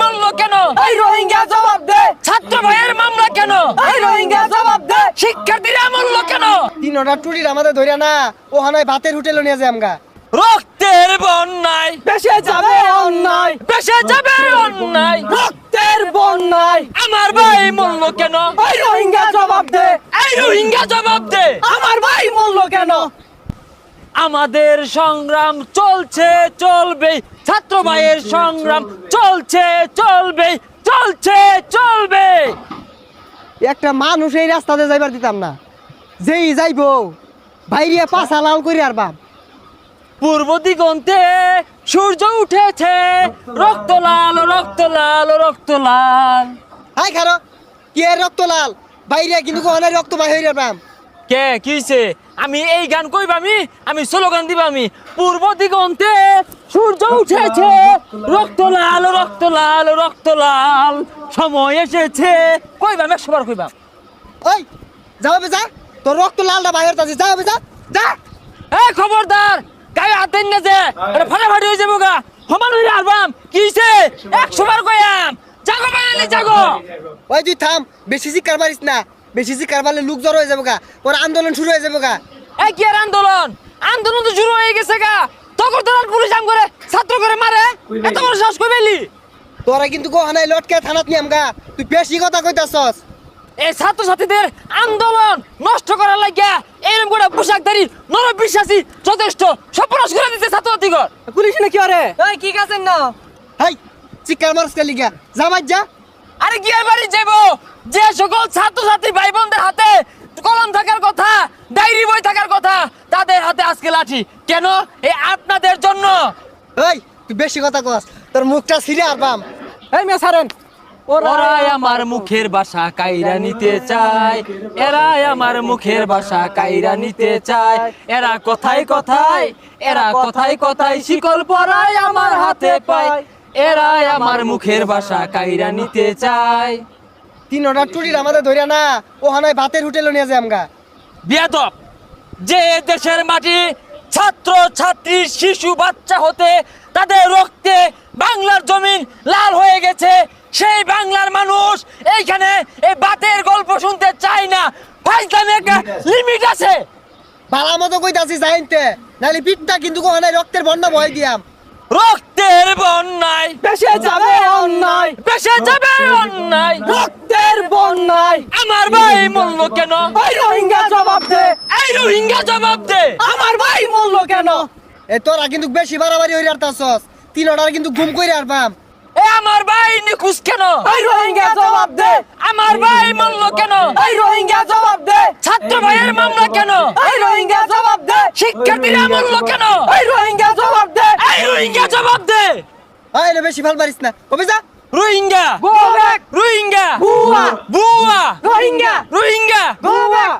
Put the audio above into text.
মরলো কেন? এই রোহিঙ্গা জবাব দে। ছাত্র ভাইয়ের মামলা কেন? এই রোহিঙ্গা জবাব দে। শিক্ষার্থীরা মরলো কেন? তিনটা টুরির আমাদের ধরে না ও হানায় ভাতের হোটেলে নিয়ে যায় আমগা। রক্তের বন্যায় বেশে যাবে অন্যায়, বেসে যাবে অন্যায়। রক্তের বন্যায় আমার ভাই মরলো কেন? এই রোহিঙ্গা জবাব দে। এই রোহিঙ্গা জবাব দে। আমার ভাই মরলো কেন? আমাদের সংগ্রাম চলছে চলবে, ছাত্র ভাইয়ের সংগ্রাম চলছে চলবে, চলছে চলবে। একটা মানুষ এই রাস্তাতে যাইবার দিতাম না, যেই যাইবো বাইরিয়া পাছা লাল করি আর বাপ। পূর্ব দিগন্তে সূর্য উঠেছে, রক্ত লাল রক্ত লাল রক্ত লাল। হাই খারো কি এর রক্ত লাল বাইরিয়া কিন্তু কোহানায় রক্ত বাই হইরা বাম। কে কিছে? আমি এই গান কইব, আমি স্লোগান দিব। আমি পূর্ব দিগন্তে সূর্য উঠেছে, রক্ত লাল রক্ত লাল রক্ত লাল, সময় এসেছে। কইবাম 100 বার কইবাম। ওই যাও বে যা, তোর রক্ত লালটা বাইরে তাছে, যাও বে যা যা। এই খবরদার, গায়ে হাত দেন না যে, এটা ফাটাফাটি হয়ে যাবো গা। সমান হইলে আলবাম কিছে? 100 বার কইয়াম। জাগো বাইরে জাগো। ওই তুই থাম, বেশি চিৎকার মারিস না, বেশি চিৎকার মারলে লোক জড়ো হয়ে যাবো গা, পরে আন্দোলন শুরু হয়ে যাবো গা। এই কি আর আন্দোলন? আন্দোলন তো শুরু হয়ে গেছে গা। তখন তো পুলিশ আম করে ছাত্র করে মারে, এত বড় সাহস কই পেলি? তোরা কিন্তু কোহানায় লটকে থানাত নিয়াম গা, তুই বেশি কথা কইতাছস। এই ছাত্র ছাত্রীদের আন্দোলন নষ্ট করার লাগিয়া এরকম করে পোশাকধারী নরবিশ্বাসী যথেষ্ট সর্বনাশ করে দিতে ছাত্র ছাত্রীগণ। পুলিশ না কি আরে? এই কি কাছেন না? হাই চিৎকার মারস কে লিগা, যা বাজ যা। আরে কি আর বাড়ি যাবো? যে সকল ছাত্র ছাত্রী ভাই বোনদের হাতে কলম থাকার কথা, ডায়েরি বই থাকার কথা, তাদের হাতে আজকে লাঠি কেন? এই আপনাদের জন্য। এই তুই বেশি কথা কস, তোর মুখটা ছিঁড়ে আর বাম। এই মেয়ে ছাড়েন। ওরাই আমার মুখের ভাষা কাইরা নিতে চায়, এরাই আমার মুখের ভাষা কাইরা নিতে চায়। এরা কথায় কথায়, এরা কথায় কথায় শিকল পরায় আমার হাতে পায়। এরাই আমার মুখের ভাষা কাইরা নিতে চায়। তিনটা টুরির আমাদের ধরে না ও হানায় ভাতের হোটেলে নিয়ে যায় আমগা। বিয়াদব, যে দেশের মাটি ছাত্র ছাত্রী শিশু বাচ্চা হতে তাদের রক্তে বাংলার জমিন লাল হয়ে গেছে, সেই বাংলার মানুষ এইখানে এই বাতের গল্প শুনতে চায় না। ফাইজলামে একটা লিমিট আছে। ভালো মতো কইতাছি যাইতে, নাহলে পিঠটা কিন্তু কোহানায় রক্তের বন্যা বয় দিয়াম। রক্তের বন্যায় বেশে যাবে অন্যায়, বেসে যাবে অন্যায়। রক্তের বন্যায় আমার ভাই মরলো কেন? এই রোহিঙ্গা জবাব দে। এই রোহিঙ্গা জবাব দে। আমার ভাই মরলো কেন? এ তোরা কিন্তু বেশি বাড়াবাড়ি হইরে আর তাছস, তিনটার কিন্তু ঘুম কইরে আর বাম। এ আমার ভাই নিখুঁজ কেন? এই রোহিঙ্গা জবাব দে। আমার ভাই মরলো কেন? এই রোহিঙ্গা জবাব দে। ছাত্র ভাইয়ের মামলা কেন? এই রোহিঙ্গা জবাব দে। শিক্ষার্থীরা মরলো কেন? এই রোহিঙ্গা জবাব দে। এই রোহিঙ্গা জবাব দে। আয় না বেশি ভাল পারিস না, কবে যা। Rohingya, Go back. রোহিঙ্গা, বুয়া, বুয়া, রোহিঙ্গা, রোহিঙ্গা। go back.